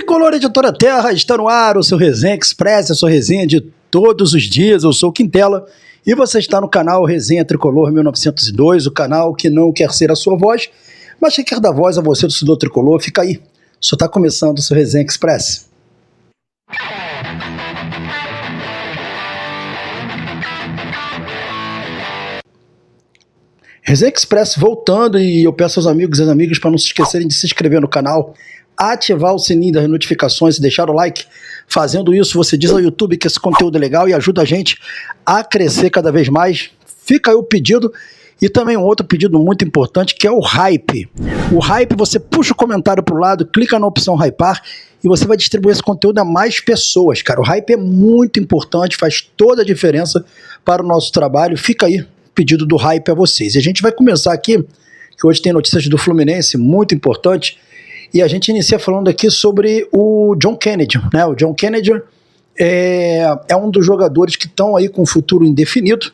Tricolor Editora Terra, está no ar o seu Resenha Express, a sua resenha de todos os dias. Eu sou o Quintela e você está no canal Resenha Tricolor 1902, o canal que não quer ser a sua voz, mas que quer dar voz a você do torcedor tricolor. Fica aí, só está começando o seu Resenha Express. Resenha Express voltando, e eu peço aos amigos e às amigas para não se esquecerem de se inscrever no canal, ativar o sininho das notificações e deixar o like. Fazendo isso, você diz ao YouTube que esse conteúdo é legal e ajuda a gente a crescer cada vez mais. Fica aí o pedido. E também um outro pedido muito importante, que é o hype. O hype, você puxa o comentário para o lado, clica na opção hypar e você vai distribuir esse conteúdo a mais pessoas, cara. O hype é muito importante, faz toda a diferença para o nosso trabalho. Fica aí o pedido do hype a vocês. E a gente vai começar aqui, que hoje tem notícias do Fluminense muito importante, e a gente inicia falando aqui sobre o John Kennedy, né? O John Kennedy é um dos jogadores que estão aí com um futuro indefinido,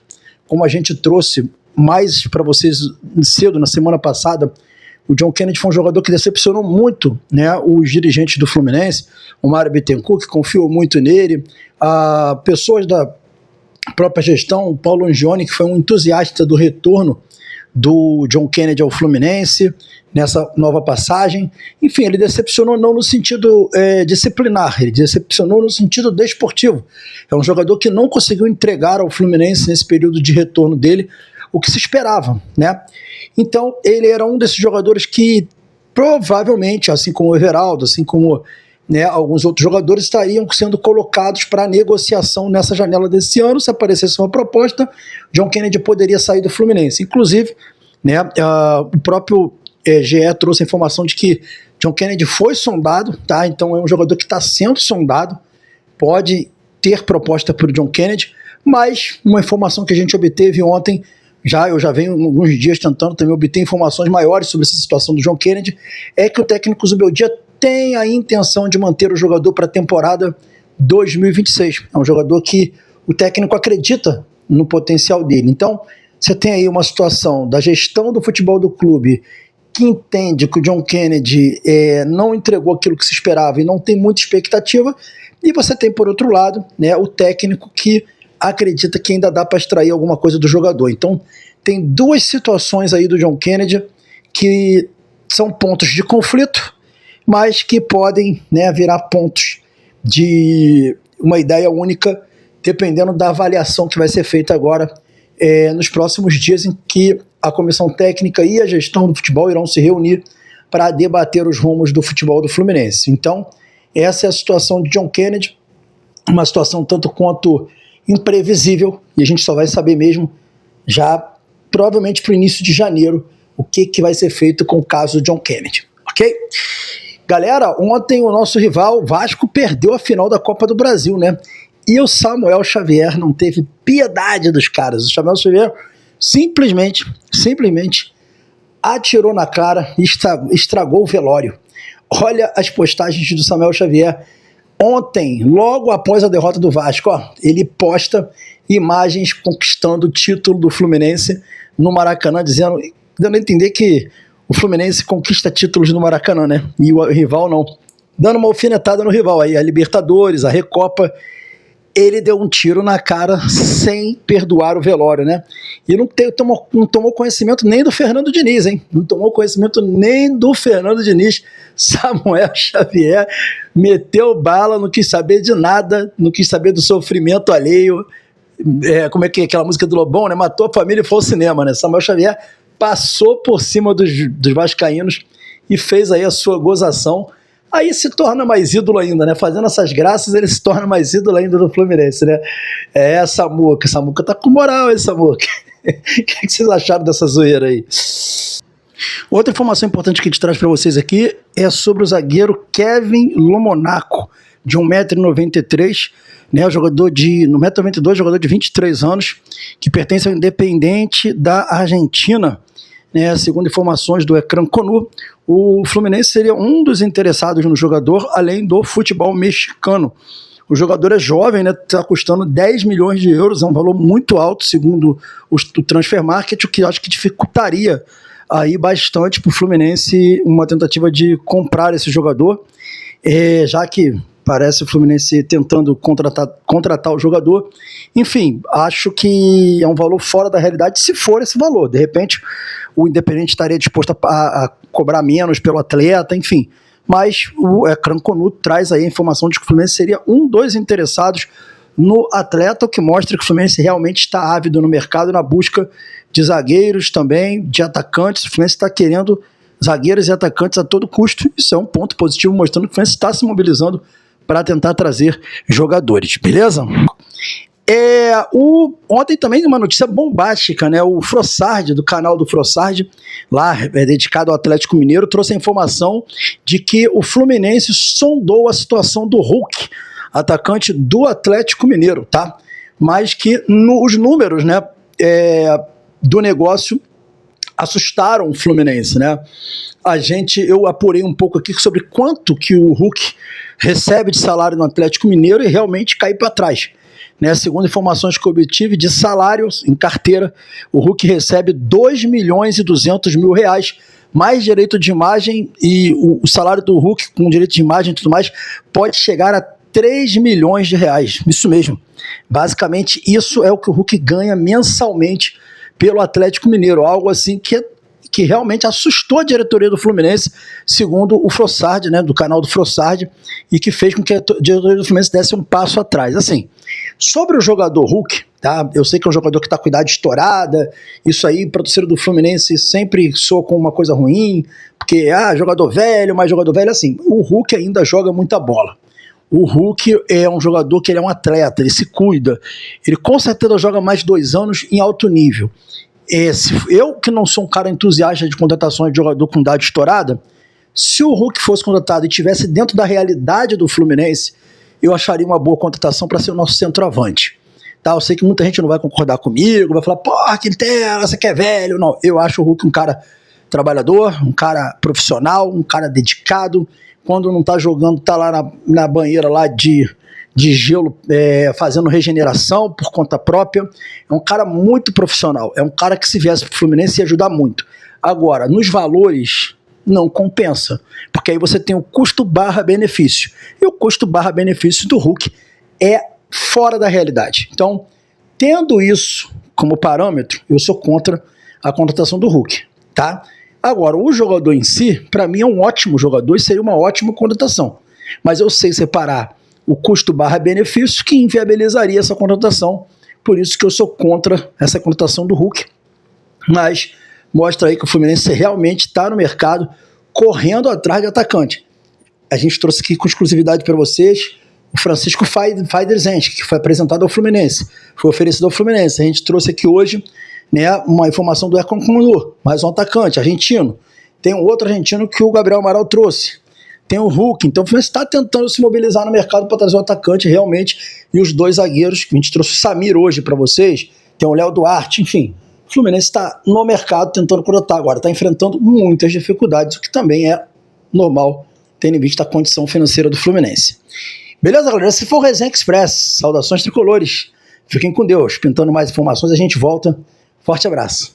como a gente trouxe mais para vocês cedo na semana passada. O John Kennedy foi um jogador que decepcionou muito, né, os dirigentes do Fluminense, o Mário Bittencourt, que confiou muito nele, pessoas da própria gestão, o Paulo Angione, que foi um entusiasta do retorno do John Kennedy ao Fluminense, nessa nova passagem. Enfim, ele decepcionou não no sentido disciplinar, ele decepcionou no sentido desportivo. É um jogador que não conseguiu entregar ao Fluminense nesse período de retorno dele o que se esperava, né? Então, ele era um desses jogadores que provavelmente, assim como o Everaldo, assim como, né, alguns outros jogadores, estariam sendo colocados para negociação nessa janela desse ano. Se aparecesse uma proposta, John Kennedy poderia sair do Fluminense. Inclusive, né, o próprio GE trouxe a informação de que John Kennedy foi sondado, tá? Então é um jogador que está sendo sondado, pode ter proposta para o John Kennedy, mas uma informação que a gente obteve ontem, eu já venho alguns dias tentando também obter informações maiores sobre essa situação do John Kennedy, é que o técnico Zubeldia tem a intenção de manter o jogador para a temporada 2026. É um jogador que o técnico acredita no potencial dele. Então, você tem aí uma situação da gestão do futebol do clube que entende que o John Kennedy não entregou aquilo que se esperava e não tem muita expectativa, e você tem, por outro lado, né, o técnico que acredita que ainda dá para extrair alguma coisa do jogador. Então, tem duas situações aí do John Kennedy que são pontos de conflito, mas que podem, né, virar pontos de uma ideia única, dependendo da avaliação que vai ser feita agora nos próximos dias, em que a comissão técnica e a gestão do futebol irão se reunir para debater os rumos do futebol do Fluminense. Então, essa é a situação de John Kennedy, uma situação tanto quanto imprevisível, e a gente só vai saber mesmo já provavelmente para o início de janeiro o que vai ser feito com o caso do John Kennedy, ok? Galera, ontem o nosso rival Vasco perdeu a final da Copa do Brasil, né? E o Samuel Xavier não teve piedade dos caras. O Samuel Xavier simplesmente atirou na cara e estragou o velório. Olha as postagens do Samuel Xavier ontem, logo após a derrota do Vasco. Ele posta imagens conquistando o título do Fluminense no Maracanã, dando a entender que o Fluminense conquista títulos no Maracanã, né? E o rival não. Dando uma alfinetada no rival aí, a Libertadores, a Recopa. Ele deu um tiro na cara sem perdoar o velório, né? E não tomou conhecimento nem do Fernando Diniz, hein? Não tomou conhecimento nem do Fernando Diniz. Samuel Xavier meteu bala, não quis saber de nada, não quis saber do sofrimento alheio. Como é que é aquela música do Lobão, né? Matou a família e foi ao cinema, né? Samuel Xavier passou por cima dos vascaínos e fez aí a sua gozação. Aí se torna mais ídolo ainda, né? Fazendo essas graças, ele se torna mais ídolo ainda do Fluminense, né? Samuca tá com moral, hein, Samuca? O que vocês acharam dessa zoeira aí? Outra informação importante que a gente traz para vocês aqui é sobre o zagueiro Kevin Lomonaco, de 1,93 m, né? Jogador de 1,92 m, jogador de 23 anos, que pertence ao Independiente da Argentina. Né, segundo informações do Ecrã Conu, o Fluminense seria um dos interessados no jogador, além do futebol mexicano. O jogador é jovem, né, está custando 10 milhões de euros, é um valor muito alto, segundo o Transfer Market, o que acho que dificultaria aí bastante para o Fluminense uma tentativa de comprar esse jogador. já que parece o Fluminense tentando contratar o jogador. Enfim, acho que é um valor fora da realidade, se for esse valor. De repente, o Independente estaria disposto a cobrar menos pelo atleta, enfim. Mas o Cranconuto traz aí a informação de que o Fluminense seria dos interessados no atleta, o que mostra que o Fluminense realmente está ávido no mercado na busca de zagueiros também, de atacantes. O Fluminense está querendo zagueiros e atacantes a todo custo. Isso é um ponto positivo, mostrando que o Fluminense está se mobilizando para tentar trazer jogadores, beleza? Ontem também uma notícia bombástica, né? O Frossard, do canal do Frossard, lá dedicado ao Atlético Mineiro, trouxe a informação de que o Fluminense sondou a situação do Hulk, atacante do Atlético Mineiro, tá? Mas que os números, né, do negócio assustaram o Fluminense, né? Eu apurei um pouco aqui sobre quanto que o Hulk recebe de salário no Atlético Mineiro e realmente cai para trás. Né, segundo informações que eu obtive de salários em carteira, o Hulk recebe R$2.200.000, mais direito de imagem, e o salário do Hulk com direito de imagem e tudo mais pode chegar a R$3 milhões. Isso mesmo. Basicamente, isso é o que o Hulk ganha mensalmente pelo Atlético Mineiro, algo assim que realmente assustou a diretoria do Fluminense, segundo o Frossard, né, do canal do Frossard, e que fez com que a diretoria do Fluminense desse um passo atrás. Assim, sobre o jogador Hulk, tá? Eu sei que é um jogador que está com idade estourada, isso aí para o torcedor do Fluminense sempre soa como uma coisa ruim, porque, jogador velho, mais jogador velho, assim, o Hulk ainda joga muita bola. O Hulk é um jogador que ele é um atleta, ele se cuida, ele com certeza joga mais de 2 anos em alto nível. Eu, que não sou um cara entusiasta de contratações de jogador com idade estourada, se o Hulk fosse contratado e estivesse dentro da realidade do Fluminense, eu acharia uma boa contratação para ser o nosso centroavante. Tá? Eu sei que muita gente não vai concordar comigo, vai falar, porra, Quintela, você que é velho. Não, eu acho o Hulk um cara trabalhador, um cara profissional, um cara dedicado. Quando não tá jogando, tá lá na banheira lá de gelo, fazendo regeneração por conta própria. É um cara muito profissional, é um cara que se viesse pro Fluminense ia ajudar muito. Agora, nos valores, não compensa, porque aí você tem o custo barra benefício, e o custo barra benefício do Hulk é fora da realidade. Então, tendo isso como parâmetro, eu sou contra a contratação do Hulk, tá? Agora, o jogador em si, para mim é um ótimo jogador e seria uma ótima contratação, mas eu sei separar o custo barra benefício que inviabilizaria essa contratação, por isso que eu sou contra essa contratação do Hulk, mas mostra aí que o Fluminense realmente está no mercado correndo atrás de atacante. A gente trouxe aqui com exclusividade para vocês o Francisco Feiderzenski, que foi apresentado ao Fluminense, foi oferecido ao Fluminense. A gente trouxe aqui hoje, né, uma informação do Cranconuto, mais um atacante argentino. Tem um outro argentino que o Gabriel Amaral trouxe. Tem o Hulk, então o Fluminense está tentando se mobilizar no mercado para trazer o atacante realmente, e os 2 zagueiros, que a gente trouxe o Samir hoje para vocês, tem o Léo Duarte, enfim. O Fluminense está no mercado tentando contratar agora, está enfrentando muitas dificuldades, o que também é normal, tendo em vista a condição financeira do Fluminense. Beleza, galera? Esse foi o Resenha Express. Saudações tricolores. Fiquem com Deus. Pintando mais informações, a gente volta. Forte abraço.